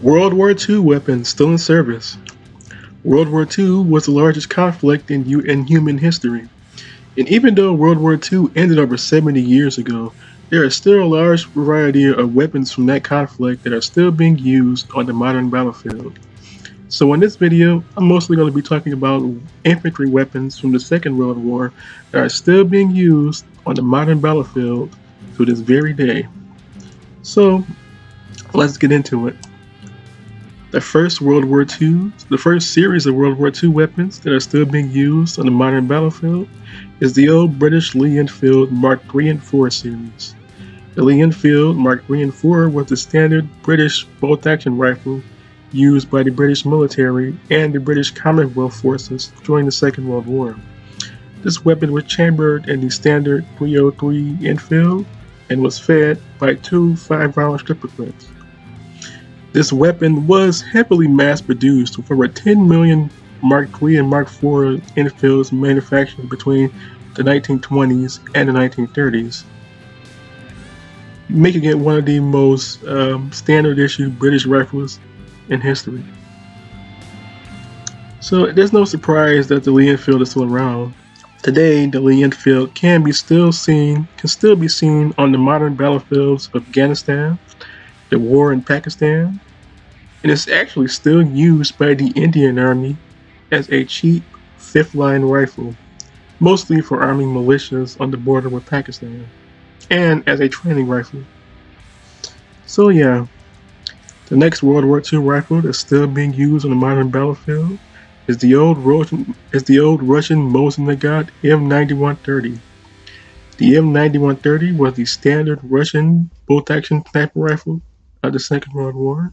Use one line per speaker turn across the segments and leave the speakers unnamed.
World War II weapons still in service. World War II was the largest conflict in human history. And even though World War II ended over 70 years ago, there is still a large variety of weapons from that conflict that are still being used on the modern battlefield. So in this video, I'm mostly going to be talking about infantry weapons from the Second World War that are still being used on the modern battlefield to this very day. So let's get into it. The first series of World War II weapons that are still being used on the modern battlefield is the old British Lee-Enfield Mark III and IV series. The Lee-Enfield Mark III and IV was the standard British bolt-action rifle used by the British military and the British Commonwealth forces during the Second World War. This weapon was chambered in the standard .303 Enfield and was fed by two 5-round stripper clips. This weapon was heavily mass-produced, with over 10 million Mark III and Mark IV Enfields manufactured between the 1920s and the 1930s, making it one of the most standard-issue British rifles in history. So there's no surprise that the Lee-Enfield is still around. Today, the Lee-Enfield can still be seen on the modern battlefields of Afghanistan, the war in Pakistan, and it's actually still used by the Indian Army as a cheap fifth-line rifle, mostly for arming militias on the border with Pakistan, and as a training rifle. So yeah, the next World War II rifle that's still being used on the modern battlefield is the old Russian Mosin-Nagant M9130. The M9130 was the standard Russian bolt-action sniper rifle of the Second World War.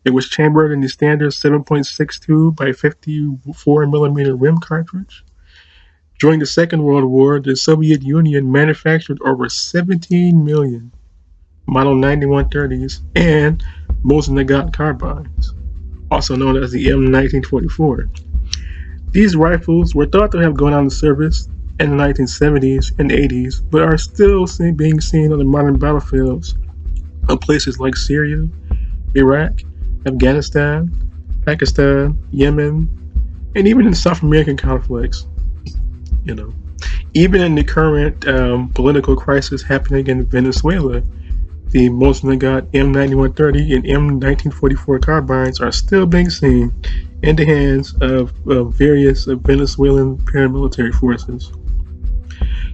It was chambered in the standard 7.62 by 54mm rim cartridge. During the Second World War, the Soviet Union manufactured over 17 million Model 9130s and Mosin-Nagant carbines, also known as the M1944. These rifles were thought to have gone out of service in the 1970s and 80s, but are still being seen on the modern battlefields of places like Syria, Iraq, Afghanistan, Pakistan, Yemen, and even in South American conflicts. Even in the current political crisis happening in Venezuela, the Mosin-Nagant M9130 and M1944 carbines are still being seen in the hands of various Venezuelan paramilitary forces.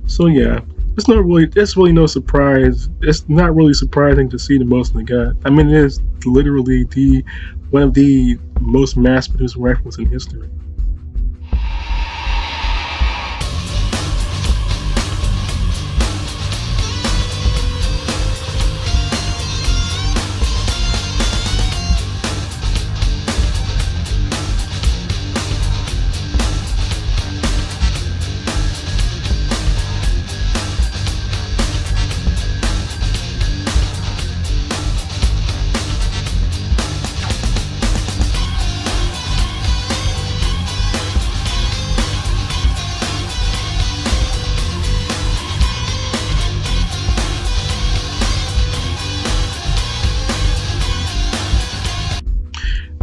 So yeah, it's really no surprise. It's not really surprising to see the Mosin-Nagant. I mean, it is literally one of the most mass-produced rifles in history.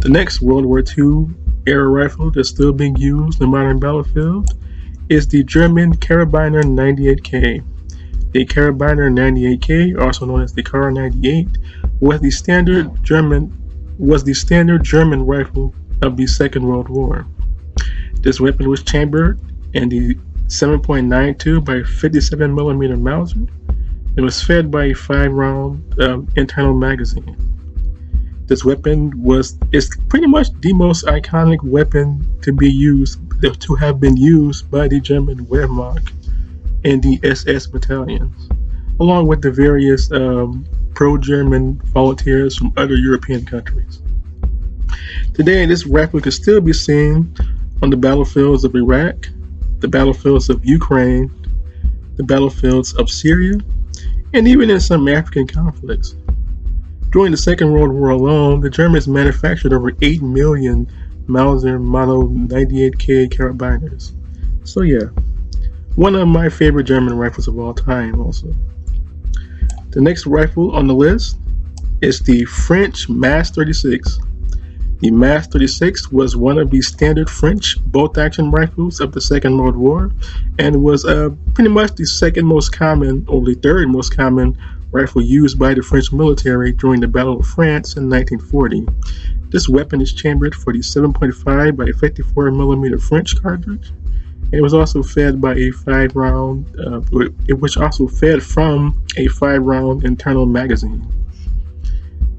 The next World War II era rifle that's still being used on the modern battlefield is the German Karabiner 98K. The Karabiner 98K, also known as the Kar 98, was the standard German rifle of the Second World War. This weapon was chambered in the 7.92 by 57mm Mauser. It was fed by a 5-round internal magazine. This weapon is pretty much the most iconic weapon to have been used by the German Wehrmacht and the SS battalions, along with the various pro-German volunteers from other European countries. Today, this rifle can still be seen on the battlefields of Iraq, the battlefields of Ukraine, the battlefields of Syria, and even in some African conflicts. During the Second World War alone, the Germans manufactured over 8 million Mauser Model 98K carabiners. So yeah, one of my favorite German rifles of all time also. The next rifle on the list is the French MAS-36. The MAS-36 was one of the standard French bolt-action rifles of the Second World War, and was pretty much the second most common, or the third most common, rifle used by the French military during the Battle of France in 1940. This weapon is chambered for the 7.5 by 54mm French cartridge. It was also fed by a 5-round, which also fed from a 5-round internal magazine.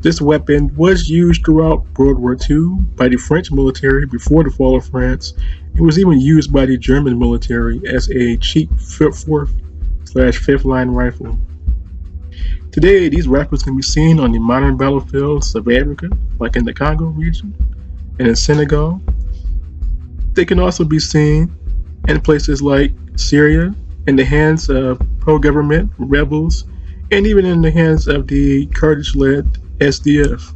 This weapon was used throughout World War II by the French military before the fall of France. It was even used by the German military as a cheap 4th/5th line rifle. Today, these rifles can be seen on the modern battlefields of Africa, like in the Congo region and in Senegal. They can also be seen in places like Syria, in the hands of pro-government rebels, and even in the hands of the Kurdish-led SDF.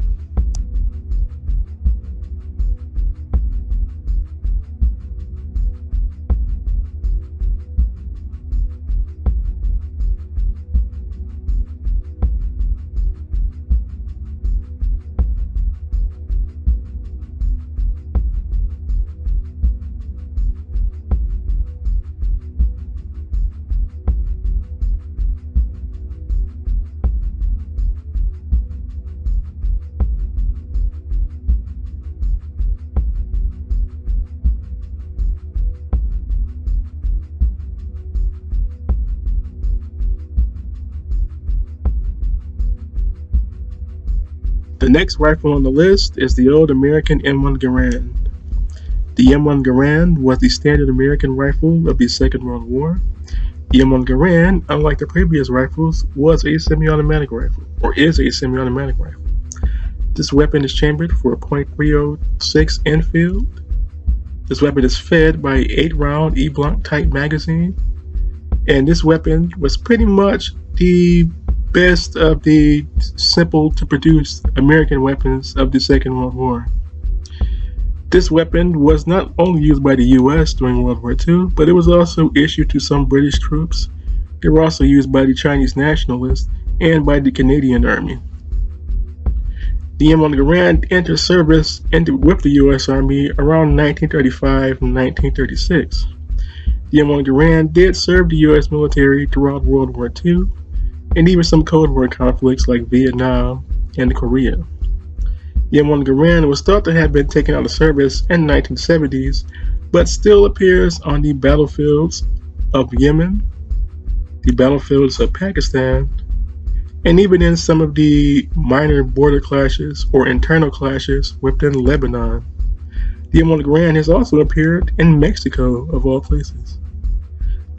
The next rifle on the list is the old American M1 Garand. The M1 Garand was the standard American rifle of the Second World War. The M1 Garand, unlike the previous rifles, was a semi-automatic rifle, or is a semi-automatic rifle. This weapon is chambered for a .306 Enfield. This weapon is fed by an 8-round E-block type magazine, and this weapon was pretty much the best of the simple to produce American weapons of the Second World War. This weapon was not only used by the US during World War II, but it was also issued to some British troops. They were also used by the Chinese nationalists and by the Canadian Army. The M1 Garand entered service with the US Army around 1935 and 1936. The M1 Garand did serve the US military throughout World War II, and even some Cold War conflicts like Vietnam and Korea. The M1 Garand was thought to have been taken out of service in the 1970s, but still appears on the battlefields of Yemen, the battlefields of Pakistan, and even in some of the minor border clashes or internal clashes within Lebanon. The M1 Garand has also appeared in Mexico, of all places.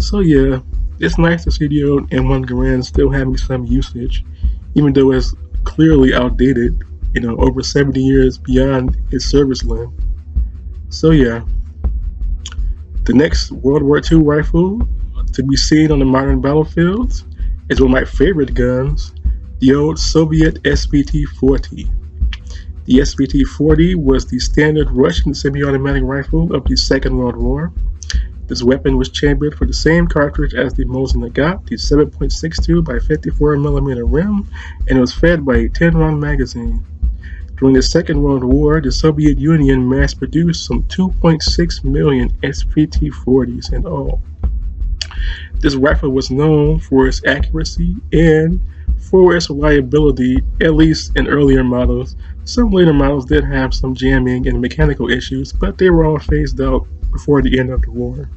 So yeah, it's nice to see the old M1 Garand still having some usage, even though it's clearly outdated, over 70 years beyond its service length. So yeah, the next World War II rifle to be seen on the modern battlefields is one of my favorite guns, the old Soviet SVT-40. The SVT-40 was the standard Russian semi-automatic rifle of the Second World War. This weapon was chambered for the same cartridge as the Mosin Nagant, the 7.62 by 54mm rim, and it was fed by a 10-round magazine. During the Second World War, the Soviet Union mass-produced some 2.6 million SVT-40s in all. This rifle was known for its accuracy and for its reliability, at least in earlier models. Some later models did have some jamming and mechanical issues, but they were all phased out before the end of the war.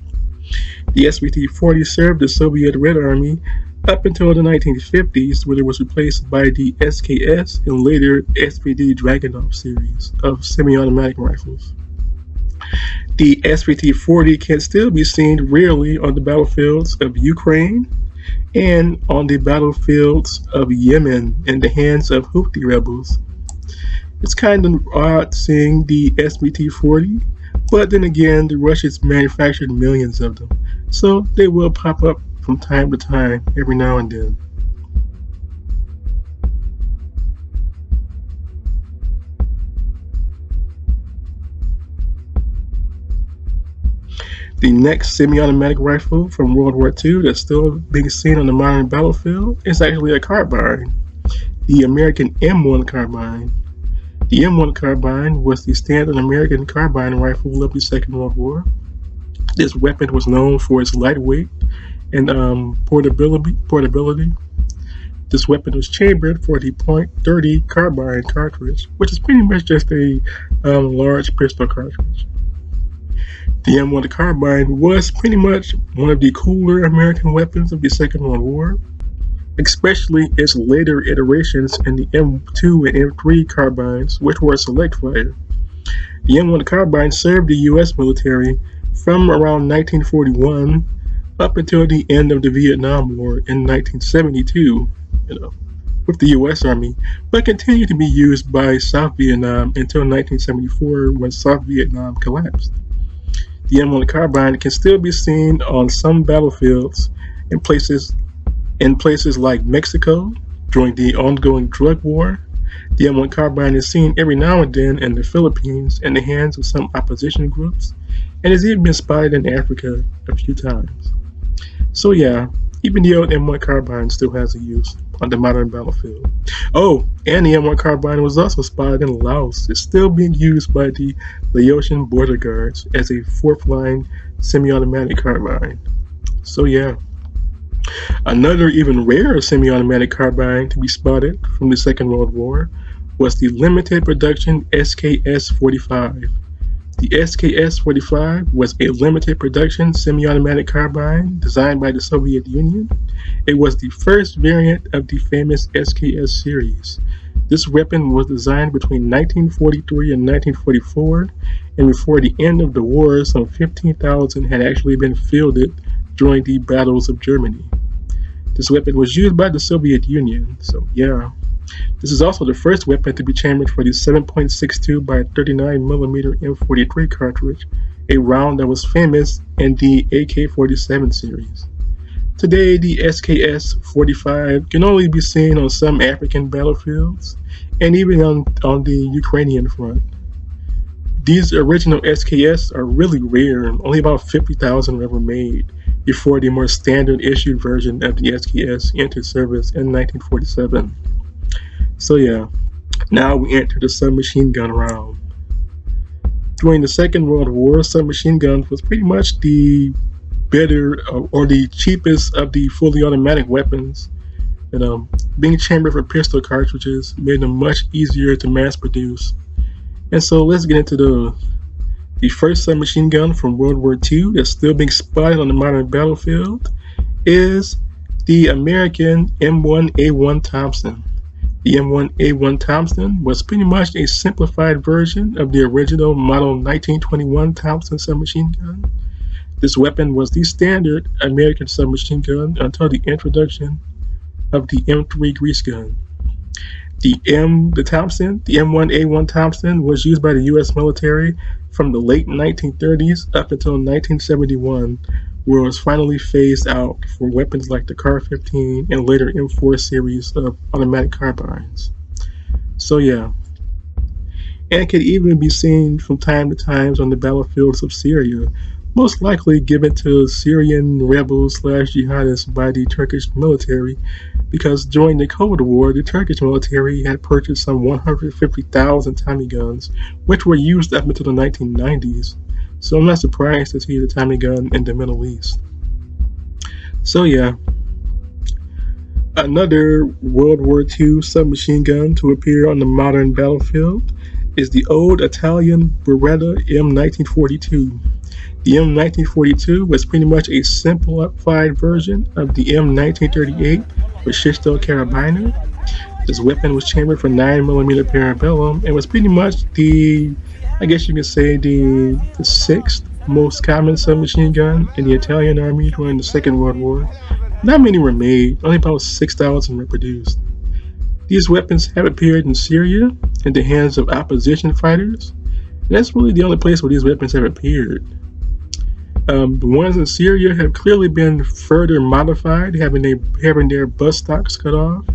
The SVT-40 served the Soviet Red Army up until the 1950s, where it was replaced by the SKS and later SVD Dragunov series of semi-automatic rifles. The SVT-40 can still be seen rarely on the battlefields of Ukraine and on the battlefields of Yemen in the hands of Houthi rebels. It's kind of odd seeing the SVT-40, but then again, the Russians manufactured millions of them, so they will pop up from time to time, every now and then. The next semi-automatic rifle from World War II that's still being seen on the modern battlefield is actually a carbine. the American M1 Carbine. The M1 Carbine was the standard American carbine rifle of the Second World War. This weapon was known for its lightweight and portability. This weapon was chambered for the .30 carbine cartridge, which is pretty much just a large pistol cartridge. The M1 Carbine was pretty much one of the cooler American weapons of the Second World War, especially its later iterations in the M2 and M3 carbines, which were select fire. The M1 Carbine served the U.S. military from around 1941 up until the end of the Vietnam War in 1972, with the U.S. Army, but continued to be used by South Vietnam until 1974 when South Vietnam collapsed. The M1 Carbine can still be seen on some battlefields in places like Mexico during the ongoing drug war. The M1 Carbine is seen every now and then in the Philippines in the hands of some opposition groups, and has even been spotted in Africa a few times. So yeah, even the old M1 Carbine still has a use on the modern battlefield. Oh, and the M1 Carbine was also spotted in Laos. It's still being used by the Laotian border guards as a fourth-line semi-automatic carbine. So yeah. Another even rarer semi-automatic carbine to be spotted from the Second World War was the limited production SKS-45. The SKS-45 was a limited production semi-automatic carbine designed by the Soviet Union. It was the first variant of the famous SKS series. This weapon was designed between 1943 and 1944, and before the end of the war, some 15,000 had actually been fielded during the battles of Germany. This weapon was used by the Soviet Union, so yeah. This is also the first weapon to be chambered for the 7.62 by 39mm M43 cartridge, a round that was famous in the AK-47 series. Today, the SKS-45 can only be seen on some African battlefields, and even on the Ukrainian front. These original SKS are really rare, only about 50,000 were ever made, before the more standard issued version of the SKS entered service in 1947. So yeah, now we enter the submachine gun round. During the Second World War, submachine guns was pretty much the better or the cheapest of the fully automatic weapons. Being chambered for pistol cartridges made them much easier to mass produce. And so let's get into the first submachine gun from World War II that's still being spotted on the modern battlefield is the American M1A1 Thompson. The M1A1 Thompson was pretty much a simplified version of the original model 1921 Thompson submachine gun. This weapon was the standard American submachine gun until the introduction of the M3 grease gun. The M1A1 Thompson was used by the U.S. military from the late 1930s up until 1971, where it was finally phased out for weapons like the Car-15 and later M4 series of automatic carbines. So yeah, and it could even be seen from time to time on the battlefields of Syria, most likely given to Syrian rebels/jihadists by the Turkish military, because during the Cold War, the Turkish military had purchased some 150,000 Tommy guns, which were used up until the 1990s. So I'm not surprised to see the Tommy gun in the Middle East. So yeah, another World War II submachine gun to appear on the modern battlefield is the old Italian Beretta M1942. The M1942 was pretty much a simplified version of the M1938 with Shishto Karabiner. This weapon was chambered for 9mm parabellum and was pretty much the sixth most common submachine gun in the Italian army during the Second World War. Not many were made, only about 6,000 were produced. These weapons have appeared in Syria in the hands of opposition fighters, and that's really the only place where these weapons have appeared. The ones in Syria have clearly been further modified, having their bust stocks cut off,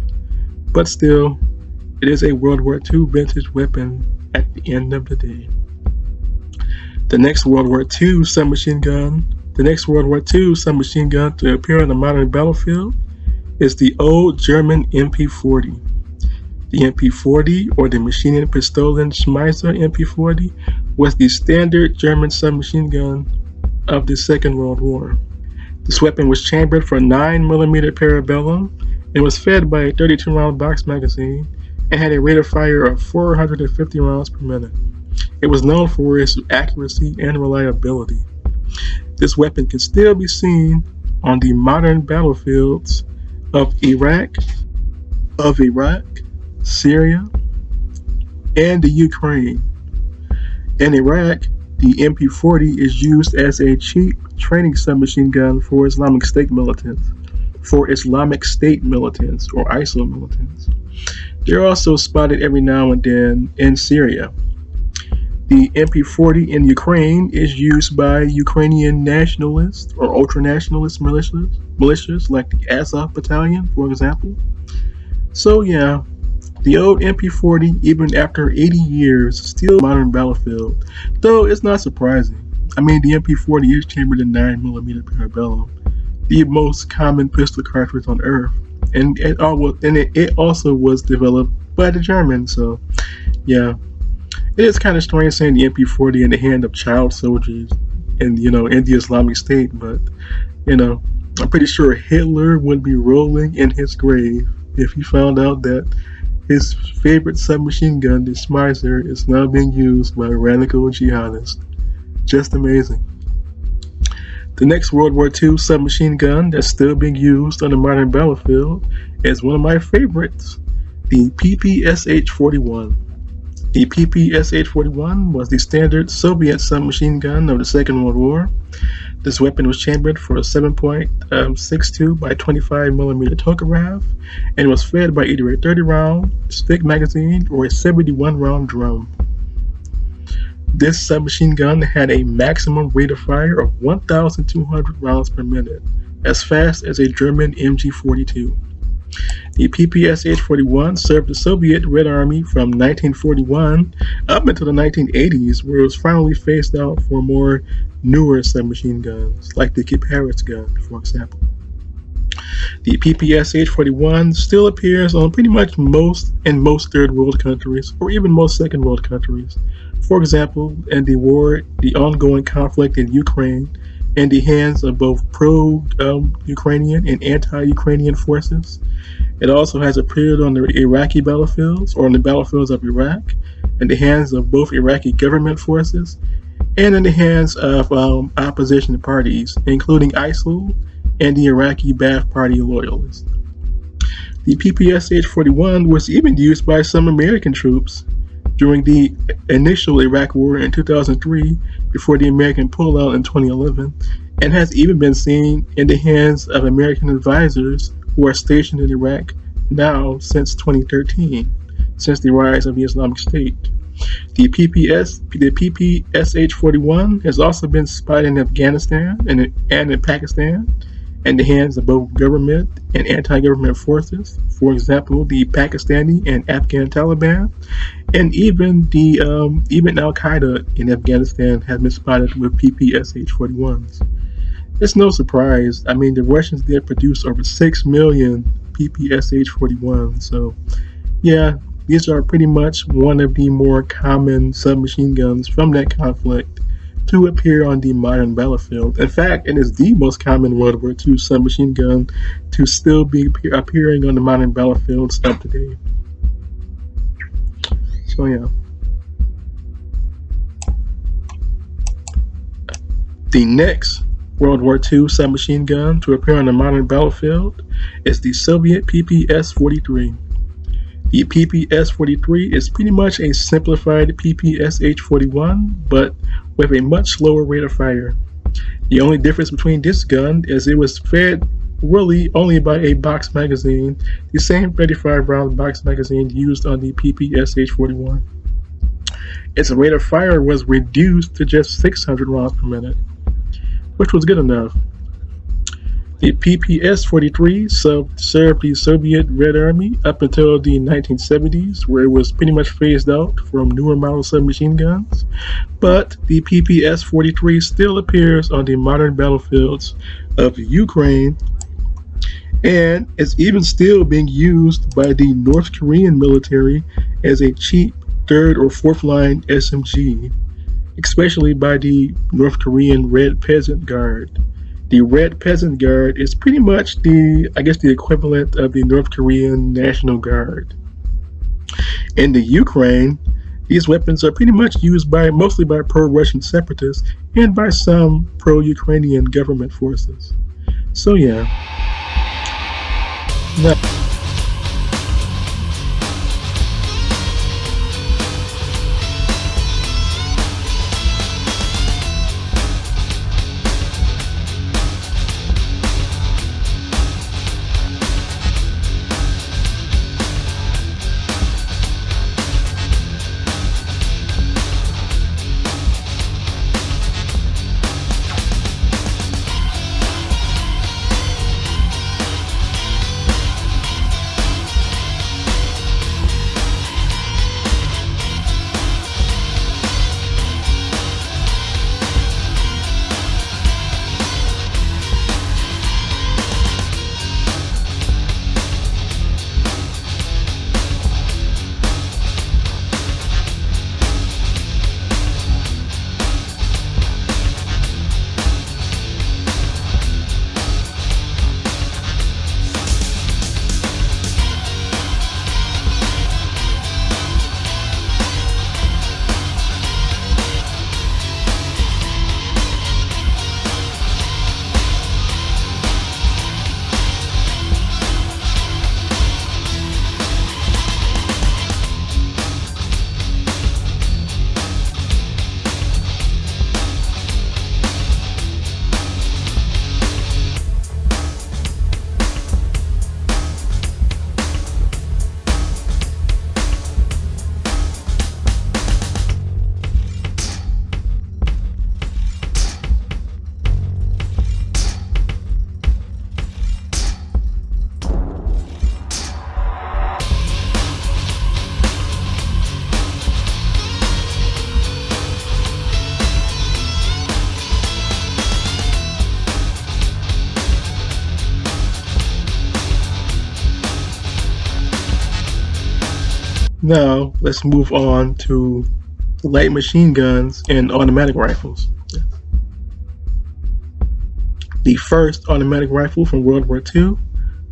but still, it is a World War II vintage weapon at the end of the day. The next World War II submachine gun to appear on the modern battlefield is the old German MP40. The MP40, or the Maschinenpistolen-Schmeisser MP40, was the standard German submachine gun of the Second World War. This weapon was chambered for 9mm parabellum and was fed by a 32-round box magazine and had a rate of fire of 450 rounds per minute. It was known for its accuracy and reliability. This weapon can still be seen on the modern battlefields of Iraq, Syria, and the Ukraine. In Iraq, the MP40 is used as a cheap training submachine gun for Islamic State militants, or ISIL militants. They're also spotted every now and then in Syria. The MP40 in Ukraine is used by Ukrainian nationalist or ultra-nationalist militias like the Azov Battalion, for example. So yeah, the old MP40, even after 80 years, is still a modern battlefield, though it's not surprising. I mean, the MP40 is chambered in 9mm parabellum, the most common pistol cartridge on Earth, and it also was developed by the Germans, so yeah. It is kind of strange seeing the MP40 in the hand of child soldiers in the Islamic State, but I'm pretty sure Hitler would be rolling in his grave if he found out that his favorite submachine gun, the Schmeisser, is now being used by radical jihadists. Just amazing. The next World War II submachine gun that's still being used on the modern battlefield is one of my favorites, the PPSH-41. The PPSH-41 was the standard Soviet submachine gun of the Second World War. This weapon was chambered for a 7.62 by 25mm Tokarev and was fed by either a 30-round stick magazine or a 71-round drum. This submachine gun had a maximum rate of fire of 1,200 rounds per minute, as fast as a German Mg42. The PPSH-41 served the Soviet Red Army from 1941 up until the 1980s, where it was finally phased out for more newer submachine guns, like the Ptr gun, for example. The PPSH-41 still appears on pretty much most third world countries, or even most second world countries. For example, in the ongoing conflict in Ukraine, in the hands of both pro-Ukrainian and anti-Ukrainian forces. It also has appeared on the Iraqi battlefields, or on the battlefields of Iraq, in the hands of both Iraqi government forces, and in the hands of opposition parties, including ISIL and the Iraqi Ba'ath Party loyalists. The PPSH-41 was even used by some American troops during the initial Iraq War in 2003, before the American pullout in 2011, and has even been seen in the hands of American advisors who are stationed in Iraq now since 2013, since the rise of the Islamic State. The PPSH-41 has also been spotted in Afghanistan and in Pakistan, in the hands of both government and anti-government forces, for example, the Pakistani and Afghan Taliban, and even Al-Qaeda in Afghanistan has been spotted with PPSH-41s. It's no surprise. I mean, the Russians did produce over 6 million PPSH-41s, so yeah, these are pretty much one of the more common submachine guns from that conflict to appear on the modern battlefield. In fact, it is the most common World War II submachine gun to still be appearing on the modern battlefields up to date. So yeah. The next World War II submachine gun to appear on the modern battlefield is the Soviet PPS-43. The PPS-43 is pretty much a simplified PPSH-41, but with a much lower rate of fire. The only difference between this gun is it was fed really only by a box magazine, the same 35-round box magazine used on the PPSH-41. Its rate of fire was reduced to just 600 rounds per minute, which was good enough. The PPS-43 served the Soviet Red Army up until the 1970s, where it was pretty much phased out from newer model submachine guns, but the PPS-43 still appears on the modern battlefields of Ukraine And it's even still being used by the North Korean military as a cheap third or fourth line SMG, especially by the North Korean Red Peasant Guard. The Red Peasant Guard is pretty much the equivalent of the North Korean National Guard. In the Ukraine, these weapons are pretty much used mostly by pro-Russian separatists and by some pro-Ukrainian government forces. So yeah. Now, Now, let's move on to light machine guns and automatic rifles. The first automatic rifle from World War II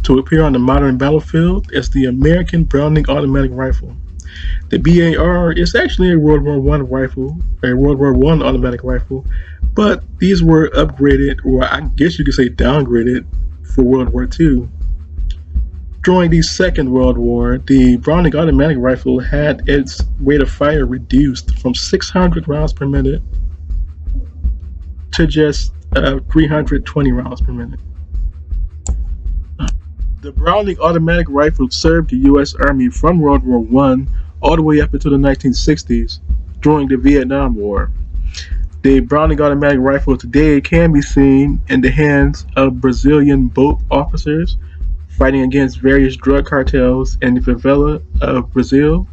to appear on the modern battlefield is the American Browning automatic rifle. The BAR is actually a World War I rifle, a World War I automatic rifle, but these were upgraded, or I guess you could say downgraded, for World War II. During the Second World War, the Browning automatic rifle had its rate of fire reduced from 600 rounds per minute to just 320 rounds per minute. The Browning automatic rifle served the U.S. Army from World War I all the way up until the 1960s during the Vietnam War. The Browning automatic rifle today can be seen in the hands of Brazilian boat officers fighting against various drug cartels in the favela of Brazil,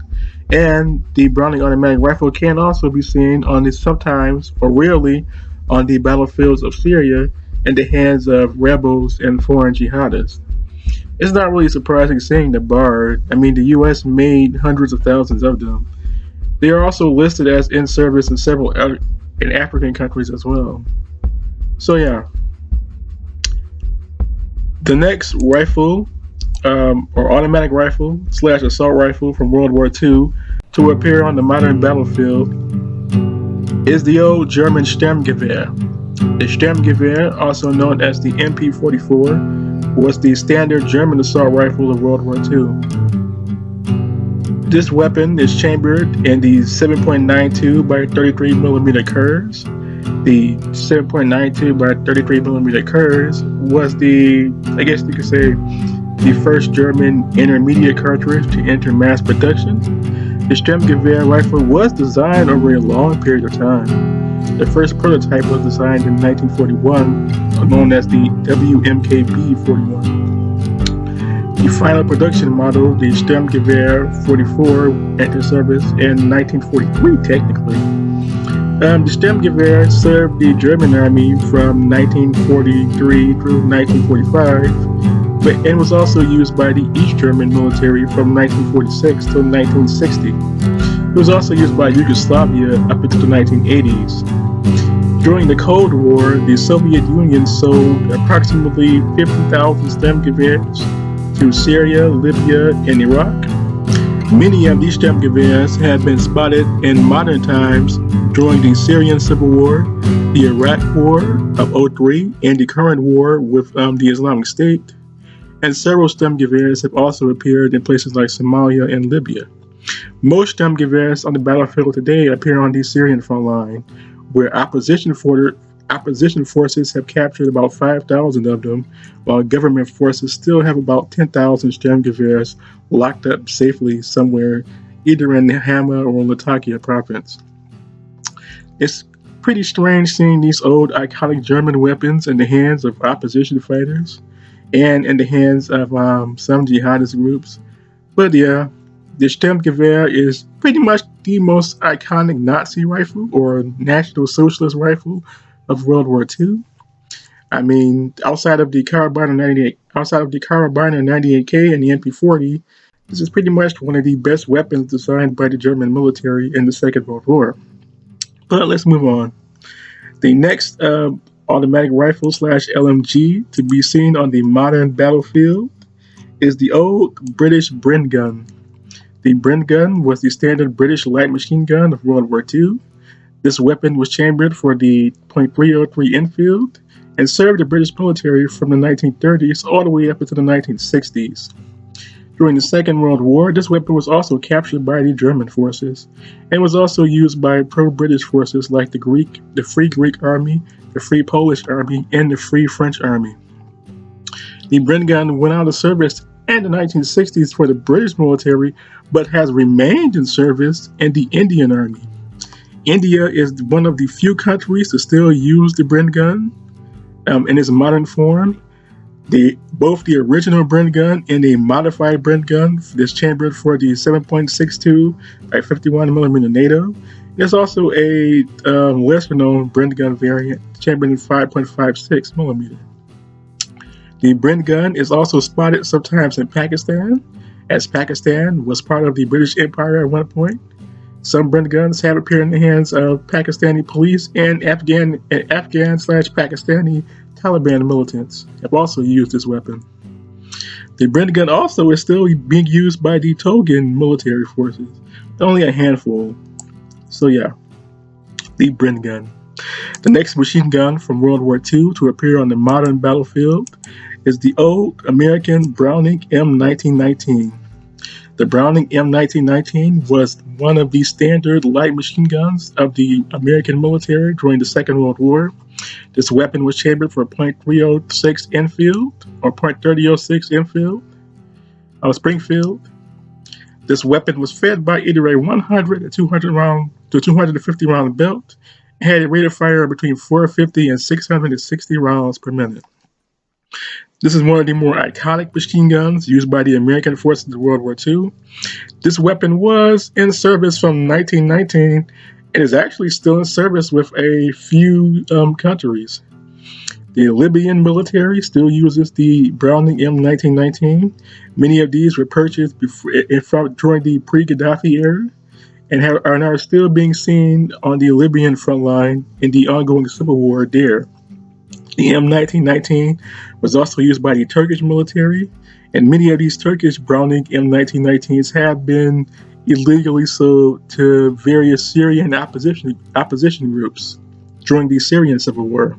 and the Browning automatic rifle can also be seen sometimes or rarely on the battlefields of Syria in the hands of rebels and foreign jihadists. It's not really surprising seeing the BAR. I mean, the U.S. made hundreds of thousands of them. They are also listed as in service in several African countries as well. So yeah. The next rifle, or automatic rifle / assault rifle from World War II to appear on the modern battlefield is the old German Sturmgewehr. The Sturmgewehr, also known as the MP44, was the standard German assault rifle of World War II. This weapon is chambered in the 7.92 by 33mm Kurz. The 7.92 by 33mm Kurz was the, I guess you could say, the first German intermediate cartridge to enter mass production. The Sturmgewehr rifle was designed over a long period of time. The first prototype was designed in 1941, known as the WMKB-41. The final production model, the Sturmgewehr 44, entered service in 1943 technically. The Sturmgewehr served the German army from 1943 through 1945 but it was also used by the East German military from 1946 to 1960. It was also used by Yugoslavia up into the 1980s. During the Cold War, the Soviet Union sold approximately 50,000 Sturmgewehrs to Syria, Libya, and Iraq. Many of these Sturmgewehrs have been spotted in modern times during the Syrian Civil War, the Iraq War of '03, and the current war with the Islamic State. And several Sturmgewehrs have also appeared in places like Somalia and Libya. Most Sturmgewehrs on the battlefield today appear on the Syrian front line, where opposition forces have captured about 5,000 of them, while government forces still have about 10,000 Sturmgewehrs locked up safely somewhere, either in Hama or Latakia province. It's pretty strange seeing these old iconic German weapons in the hands of opposition fighters and in the hands of some jihadist groups. But yeah, the Sturmgewehr is pretty much the most iconic Nazi rifle or National Socialist rifle of World War II. I mean, outside of the Karabiner 98K and the MP40, this is pretty much one of the best weapons designed by the German military in the Second World War. But let's move on. The next automatic rifle / LMG to be seen on the modern battlefield is the old British Bren Gun. The Bren Gun was the standard British light machine gun of World War II. This weapon was chambered for the .303 Enfield and served the British military from the 1930s all the way up into the 1960s. During the Second World War, this weapon was also captured by the German forces and was also used by pro-British forces like the Free Greek Army, the Free Polish Army, and the Free French Army. The Bren Gun went out of service in the 1960s for the British military, but has remained in service in the Indian Army. India is one of the few countries to still use the Bren Gun in its modern form. Both the original Bren Gun and a modified Bren Gun is chambered for the 7.62 by 51mm NATO. There's also a lesser known Bren Gun variant chambered in 5.56mm. The Bren Gun is also spotted sometimes in Pakistan, as Pakistan was part of the British Empire at one point. Some Bren Guns have appeared in the hands of Pakistani police and Afghan/Pakistani Taliban militants have also used this weapon. The Bren Gun also is still being used by the Togan military forces, only a handful. So yeah, the Bren Gun. The next machine gun from World War II to appear on the modern battlefield is the old American Browning M1919. The Browning M1919 was one of the standard light machine guns of the American military during the Second World War. This weapon was chambered for .306 Enfield or .3006 Enfield Springfield. This weapon was fed by either a 100 to 250 round belt and had a rate of fire between 450 and 660 rounds per minute. This is one of the more iconic machine guns used by the American forces in World War II. This weapon was in service from 1919 and is actually still in service with a few countries. The Libyan military still uses the Browning M1919. Many of these were purchased during the pre-Gaddafi era and are now still being seen on the Libyan front line in the ongoing civil war there. The M1919 was also used by the Turkish military, and many of these Turkish Browning M1919s have been illegally sold to various Syrian opposition groups during the Syrian civil war.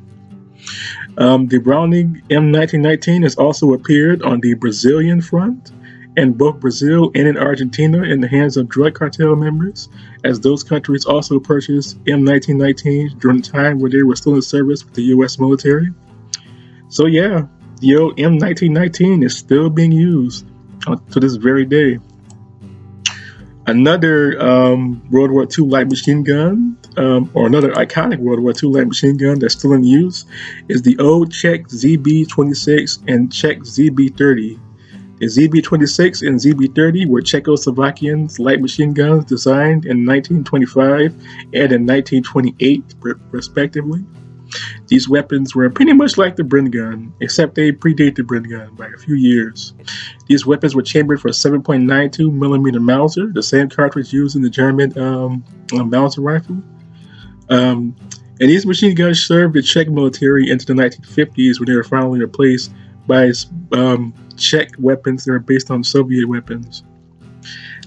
The Browning M1919 has also appeared on the Brazilian front, in both Brazil and in Argentina in the hands of drug cartel members, as those countries also purchased M1919s during the time where they were still in service with the U.S. military. So yeah, the old M1919 is still being used to this very day. Another World War II light machine gun, or another iconic World War II light machine gun that's still in use, is the old Czech ZB26 and Czech ZB30. The ZB26 and ZB30 were Czechoslovakian light machine guns designed in 1925 and in 1928, respectively. These weapons were pretty much like the Bren Gun, except they predate the Bren Gun by a few years. These weapons were chambered for a 7.92mm Mauser, the same cartridge used in the German Mauser rifle. And these machine guns served the Czech military into the 1950s when they were finally replaced by Czech weapons that are based on Soviet weapons.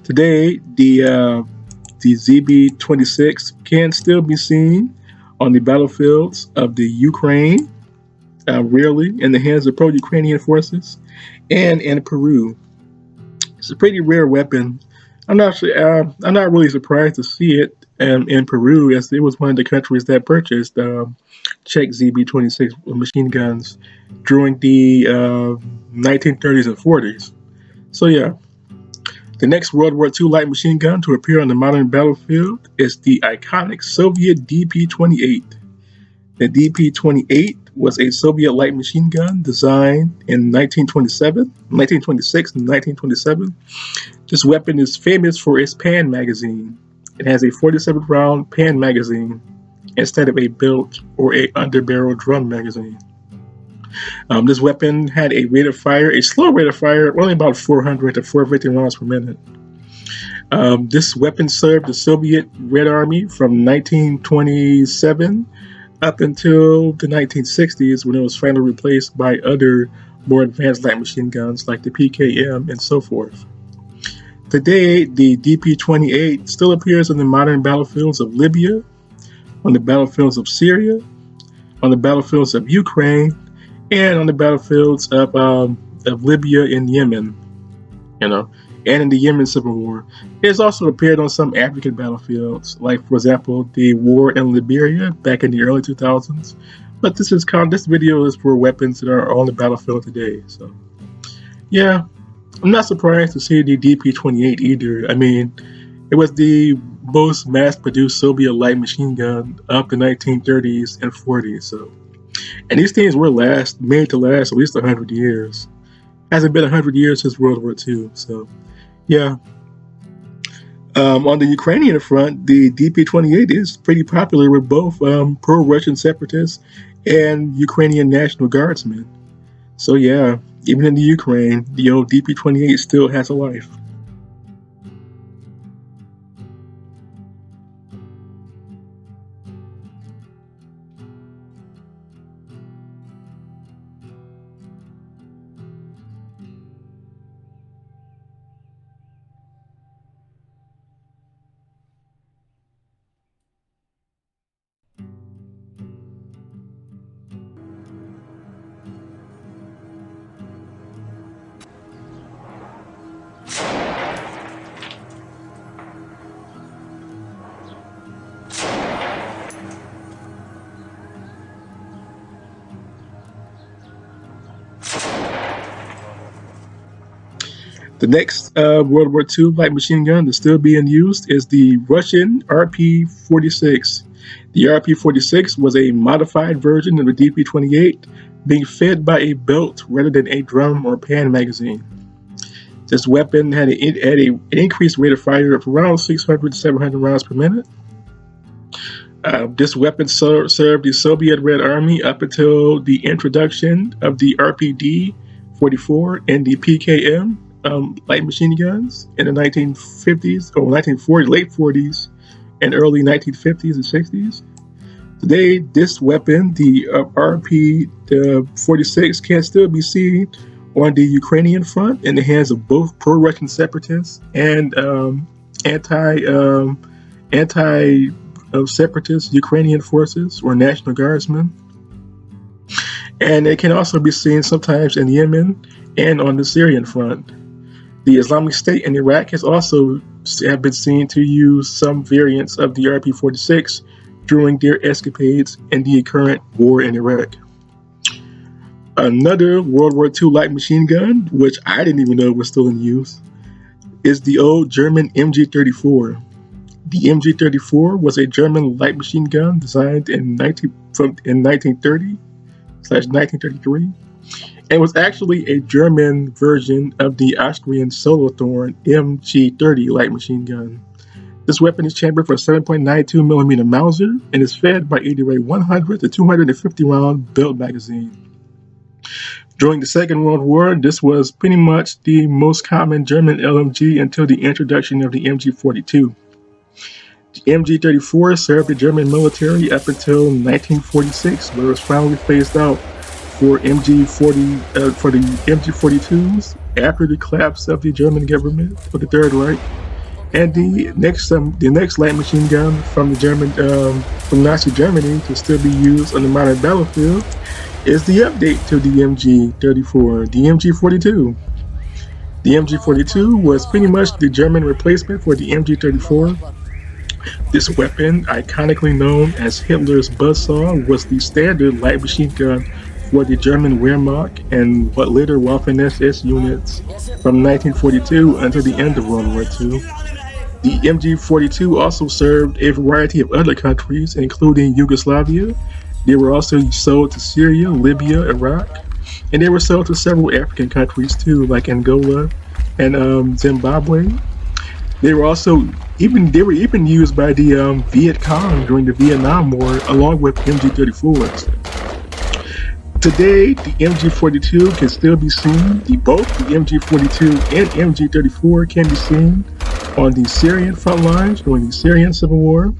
Today, the ZB-26 can still be seen on the battlefields of the Ukraine, rarely in the hands of pro-Ukrainian forces, and in Peru. It's a pretty rare weapon. I'm not really surprised to see it in Peru, as it was one of the countries that purchased Czech ZB-26 machine guns during the 1930s and 40s. So yeah. The next World War II light machine gun to appear on the modern battlefield is the iconic Soviet DP-28. The DP-28 was a Soviet light machine gun designed in 1926 and 1927. This weapon is famous for its pan magazine. It has a 47-round pan magazine instead of a built or a underbarrel drum magazine. This weapon had a rate of fire, a slow rate of fire, only about 400 to 450 rounds per minute. This weapon served the Soviet Red Army from 1927 up until the 1960s, when it was finally replaced by other more advanced light machine guns like the PKM and so forth. Today, the DP-28 still appears on the modern battlefields of Libya, on the battlefields of Syria, on the battlefields of Ukraine, and on the battlefields of Libya and Yemen, and in the Yemen Civil War. It has also appeared on some African battlefields, like, for example, the war in Liberia back in the early 2000s. But this video is for weapons that are on the battlefield today. So, yeah, I'm not surprised to see the DP-28 either. I mean, it was the most mass-produced Soviet light machine gun of the 1930s and 40s. So. And these things were made to last at least 100 years. Hasn't been 100 years since World War II, so yeah. On the Ukrainian front, the DP-28 is pretty popular with both pro-Russian separatists and Ukrainian National Guardsmen. So yeah, even in the Ukraine, the old DP-28 still has a life. The next World War II light machine gun that's still being used is the Russian RP-46. The RP-46 was a modified version of the DP-28, being fed by a belt rather than a drum or pan magazine. This weapon had an increased rate of fire of around 600 to 700 rounds per minute. This weapon served the Soviet Red Army up until the introduction of the RPD-44 and the PKM light machine guns in the 1950s or 1940s, late 40s and early 1950s and 60s. Today, this weapon, the RP-46, can still be seen on the Ukrainian front in the hands of both pro-Russian separatists and anti-separatist Ukrainian forces or National Guardsmen. And it can also be seen sometimes in Yemen and on the Syrian front. The Islamic State in Iraq has also been seen to use some variants of the RP-46 during their escapades in the current war in Iraq. Another World War II light machine gun, which I didn't even know was still in use, is the old German Mg34. The Mg34 was a German light machine gun designed in 1930/1933. and was actually a German version of the Austrian Solothurn Mg30 light machine gun. This weapon is chambered for a 7.92mm Mauser and is fed by either a 100 to 250 round belt magazine. During the Second World War, this was pretty much the most common German LMG until the introduction of the Mg42. The Mg34 served the German military up until 1946, where it was finally phased out for the Mg42s after the collapse of the German government for the Third Reich. And the next light machine gun from Nazi Germany to still be used on the modern battlefield is the update to the Mg34, the Mg42. The Mg42 was pretty much the German replacement for the Mg34. This weapon, iconically known as Hitler's buzzsaw, was the standard light machine gun for the German Wehrmacht and what later Waffen-SS units from 1942 until the end of World War II. The Mg42 also served a variety of other countries, including Yugoslavia. They were also sold to Syria, Libya, Iraq, and they were sold to several African countries too, like Angola and Zimbabwe. They were even used by the Viet Cong during the Vietnam War, along with Mg34s. Today, the Mg42 can still be seen. Both the Mg42 and Mg34 can be seen on the Syrian front lines during the Syrian Civil War.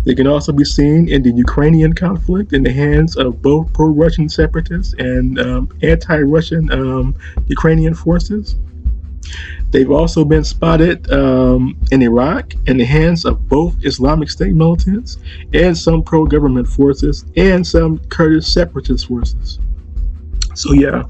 They can also be seen in the Ukrainian conflict in the hands of both pro-Russian separatists and anti-Russian Ukrainian forces. They've also been spotted in Iraq in the hands of both Islamic State militants and some pro-government forces and some Kurdish separatist forces. So yeah,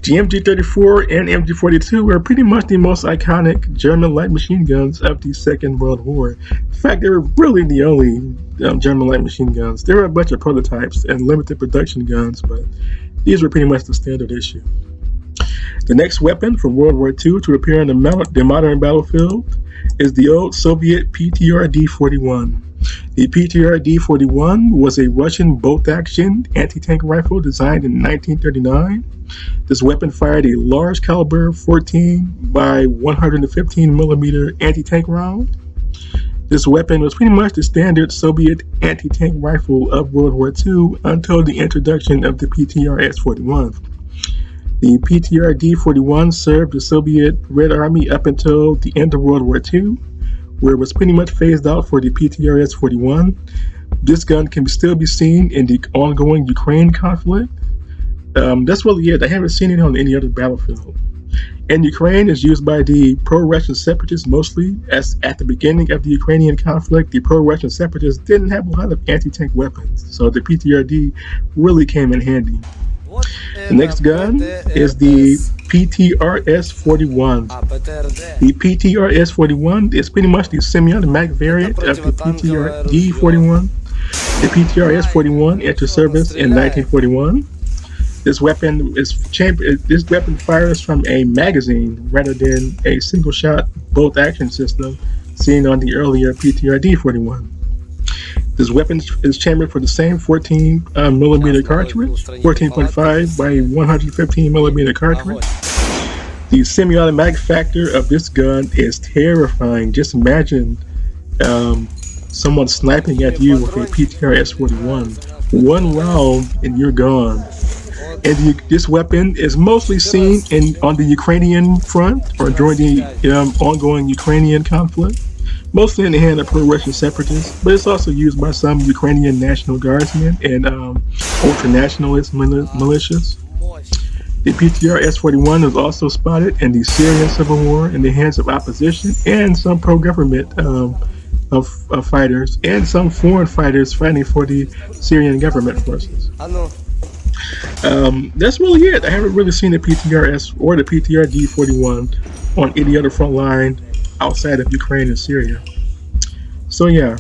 the Mg34 and Mg42 were pretty much the most iconic German light machine guns of the Second World War. In fact, they were really the only German light machine guns. There were a bunch of prototypes and limited production guns, but these were pretty much the standard issue. The next weapon from World War II to appear on the modern battlefield is the old Soviet Ptr D41. The Ptr D41 was a Russian bolt-action anti-tank rifle designed in 1939. This weapon fired a large caliber 14 by 115mm anti-tank round. This weapon was pretty much the standard Soviet anti-tank rifle of World War II until the introduction of the Ptr S41. The Ptr D41 served the Soviet Red Army up until the end of World War II, where it was pretty much phased out for the Ptr S41. This gun can still be seen in the ongoing Ukraine conflict. That's really it. I haven't seen it on any other battlefield. In Ukraine, it's used by the pro-Russian separatists mostly, as at the beginning of the Ukrainian conflict, the pro-Russian separatists didn't have a lot of anti-tank weapons, so the PTRD really came in handy. The next gun is the Ptr S41. The Ptr S41 is pretty much the semi-automatic variant of the Ptr D41. The Ptr S41 entered service in 1941. This weapon fires from a magazine rather than a single-shot bolt-action system seen on the earlier Ptr D41. This weapon is chambered for the same 14mm cartridge, 14.5 by 115mm cartridge. The semi-automatic factor of this gun is terrifying. Just imagine someone sniping at you with a Ptr S41. One round and you're gone. And this weapon is mostly seen on the Ukrainian front or during the ongoing Ukrainian conflict. Mostly in the hand of pro-Russian separatists, but it's also used by some Ukrainian National Guardsmen and ultra-nationalist militias. The Ptr S41 is also spotted in the Syrian Civil War in the hands of opposition and some pro-government fighters and some foreign fighters fighting for the Syrian government forces. That's really it. I haven't really seen the Ptr S or the Ptr D41 on any other front line outside of Ukraine and Syria. So yeah.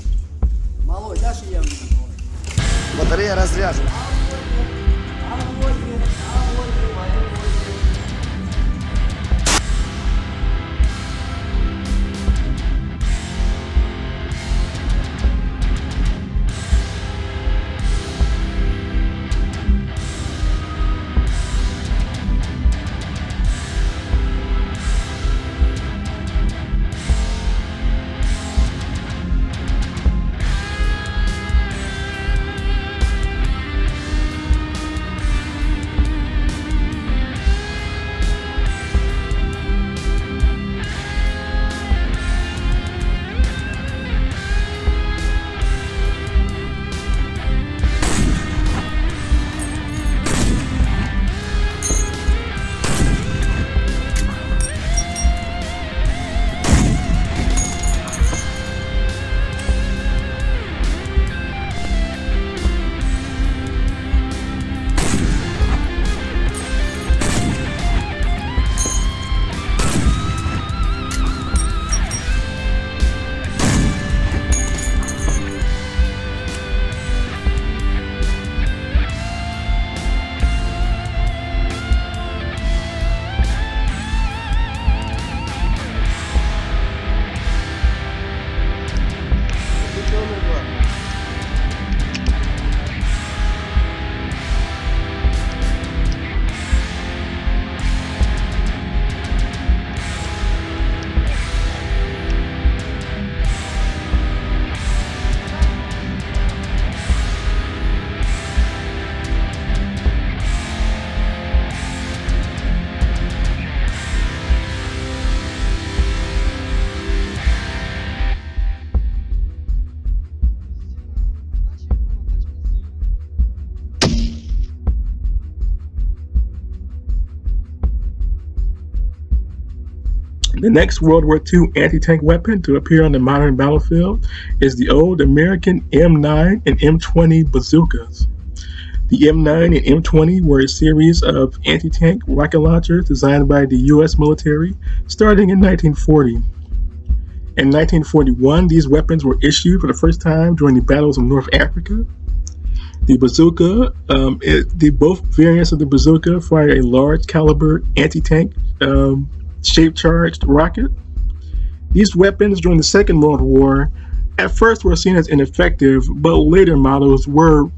The next World War II anti-tank weapon to appear on the modern battlefield is the old American M9 and M20 Bazookas. The M9 and M20 were a series of anti-tank rocket launchers designed by the U.S. military starting in 1940. In 1941, these weapons were issued for the first time during the battles of North Africa. The bazooka, both variants of the bazooka fire a large caliber anti-tank shape-charged rocket. These weapons during the Second World War at first were seen as ineffective, but later models were,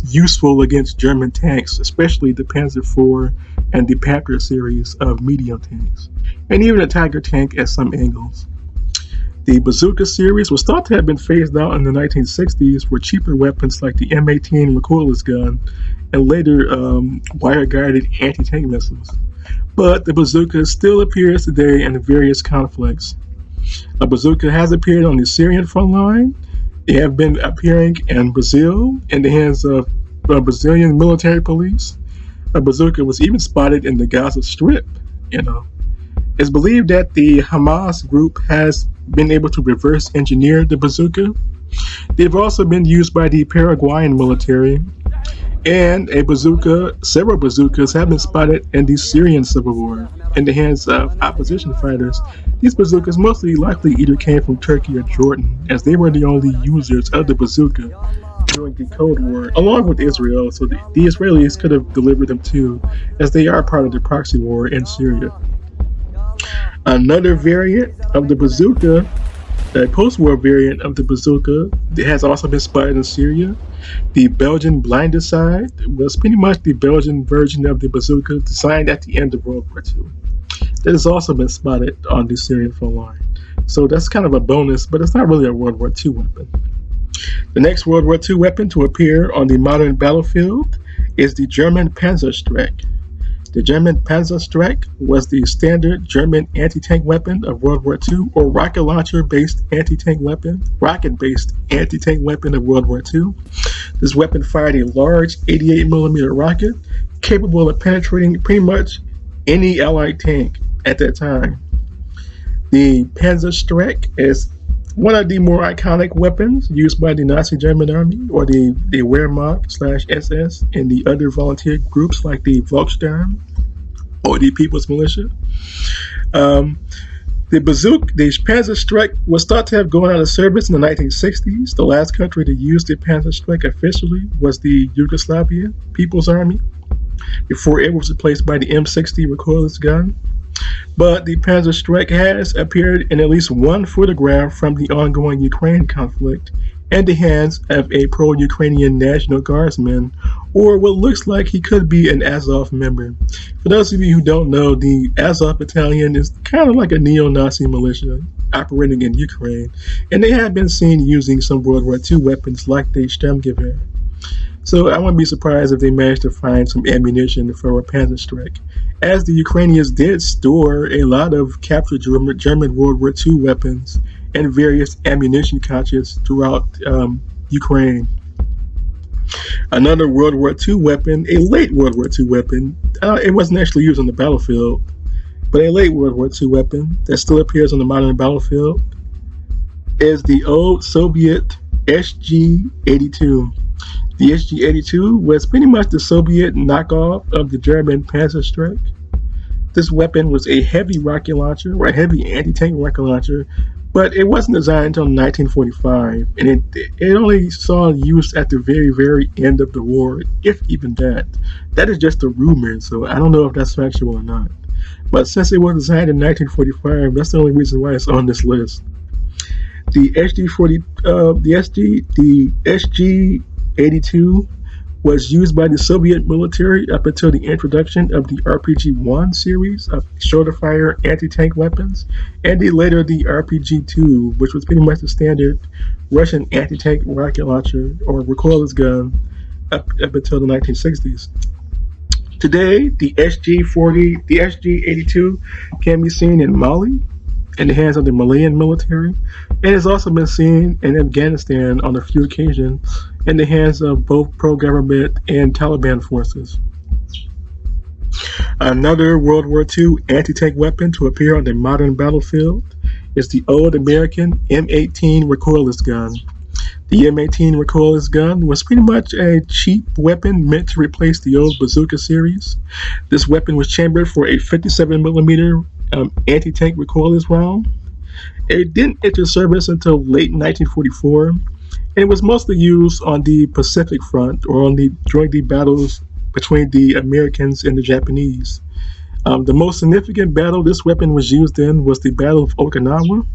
useful against German tanks, especially the Panzer IV and the Ptr series of medium tanks, and even a Tiger tank at some angles. The Bazooka series was thought to have been phased out in the 1960s for cheaper weapons like the M18 recoilless gun and later wire-guided anti-tank missiles. But the bazooka still appears today in various conflicts. A bazooka has appeared on the Syrian front line. They have been appearing in Brazil in the hands of Brazilian military police. A bazooka was even spotted in the Gaza Strip. It's believed that the Hamas group has been able to reverse engineer the bazooka. They've also been used by the Paraguayan military, and several bazookas have been spotted in the Syrian civil war in the hands of opposition fighters. These bazookas mostly likely either came from Turkey or Jordan, as they were the only users of the bazooka during the Cold War, along with Israel, so the Israelis could have delivered them too, as they are part of the proxy war in Syria. Another variant of the bazooka, a post-war variant of the bazooka, has also been spotted in Syria. The Belgian blindside was pretty much the Belgian version of the bazooka designed at the end of World War II. That has also been spotted on the Syrian front line. So that's kind of a bonus, but it's not really a World War II weapon. The next World War II weapon to appear on the modern battlefield is the German Panzer Trek. The German Panzer Trek was the standard German anti-tank weapon of World War II, or rocket launcher-based anti-tank weapon, rocket-based anti-tank weapon of World War II. This weapon fired a large 88mm rocket capable of penetrating pretty much any Allied tank at that time. The Panzer Trek is one of the more iconic weapons used by the Nazi German army, or the Wehrmacht/SS, and the other volunteer groups like the Volkssturm or the People's Militia. The Panzer Trek was thought to have gone out of service in the 1960s. The last country to use the Panzer Trek officially was the Yugoslavian People's Army, before it was replaced by the M60 recoilless gun. But the Panzer Trek has appeared in at least one photograph from the ongoing Ukraine conflict in the hands of a pro-Ukrainian National Guardsman, or what looks like he could be an Azov member. For those of you who don't know, the Azov Battalion is kind of like a neo-Nazi militia operating in Ukraine, and they have been seen using some World War II weapons like the Sturmgewehr. So I wouldn't be surprised if they managed to find some ammunition for a Panzer Trek, as the Ukrainians did store a lot of captured German World War II weapons and various ammunition caches throughout Ukraine. Another World War II weapon, a late World War II weapon, it wasn't actually used on the battlefield, but a late World War II weapon that still appears on the modern battlefield is the old Soviet Sg-82. The Sg-82 was pretty much the Soviet knockoff of the German Panzer Trek. This weapon was a heavy rocket launcher, or a heavy anti-tank rocket launcher, but it wasn't designed until 1945, and it only saw use at the very, very end of the war, if even that. That is just a rumor, so I don't know if that's factual or not. But since it was designed in 1945, that's the only reason why it's on this list. The Sg-82 was used by the Soviet military up until the introduction of the RPG-1 series of shoulder-fire anti-tank weapons, and later the RPG-2, which was pretty much the standard Russian anti-tank rocket launcher or recoilless gun up until the 1960s. Today, the Sg-82 can be seen in Mali, in the hands of the Malian military, and has also been seen in Afghanistan on a few occasions in the hands of both pro-government and Taliban forces. Another World War II anti-tank weapon to appear on the modern battlefield is the old American M18 recoilless gun. The M18 recoilless gun was pretty much a cheap weapon meant to replace the old Bazooka series. This weapon was chambered for a 57mm anti-tank recoilless round. It didn't enter service until late 1944, and it was mostly used on the Pacific Front or during the battles between the Americans and the Japanese. The most significant battle this weapon was used in was the Battle of Okinawa.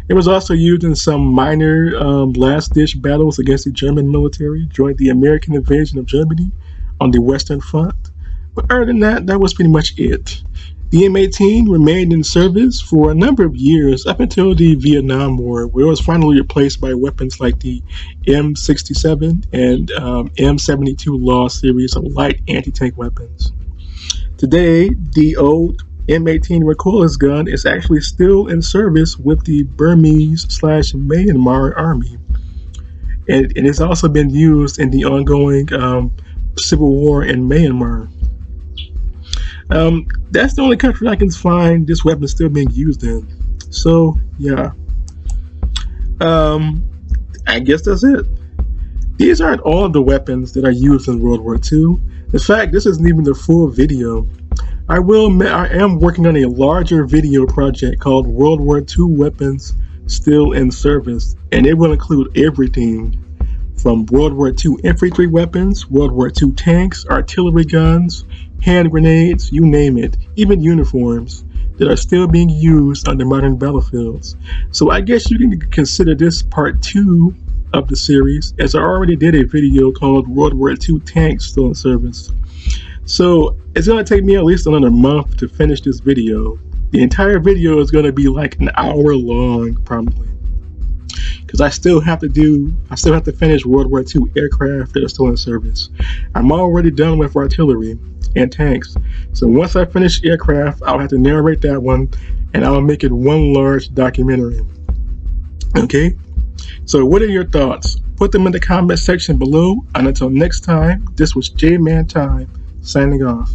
It was also used in some minor last-ditch battles against the German military during the American invasion of Germany on the Western Front. But other than that, that was pretty much it. The M18 remained in service for a number of years up until the Vietnam War, where it was finally replaced by weapons like the M67 and M72 Law series of light anti-tank weapons. Today, the old M18 recoilless gun is actually still in service with the Burmese/Myanmar army, and it's also been used in the ongoing civil war in Myanmar. That's the only country I can find this weapon still being used in. So yeah, I guess that's it. These aren't all of the weapons that are used in World War II. In fact, this isn't even the full video. I am working on a larger video project called World War II Weapons Still in Service, and it will include everything from World War II infantry weapons, World War II tanks, artillery guns, hand grenades, you name it, even uniforms that are still being used on the modern battlefields. So I guess you can consider this part 2 of the series, as I already did a video called World War II Tanks Still in Service. So it's going to take me at least another month to finish this video. The entire video is going to be like an hour long, probably, because I still have to finish World War II aircraft that are still in service. I'm already done with artillery and tanks. So once I finish aircraft, I'll have to narrate that one, and I'll make it one large documentary. Okay? So what are your thoughts? Put them in the comment section below, and until next time, this was J-Man Time, signing off.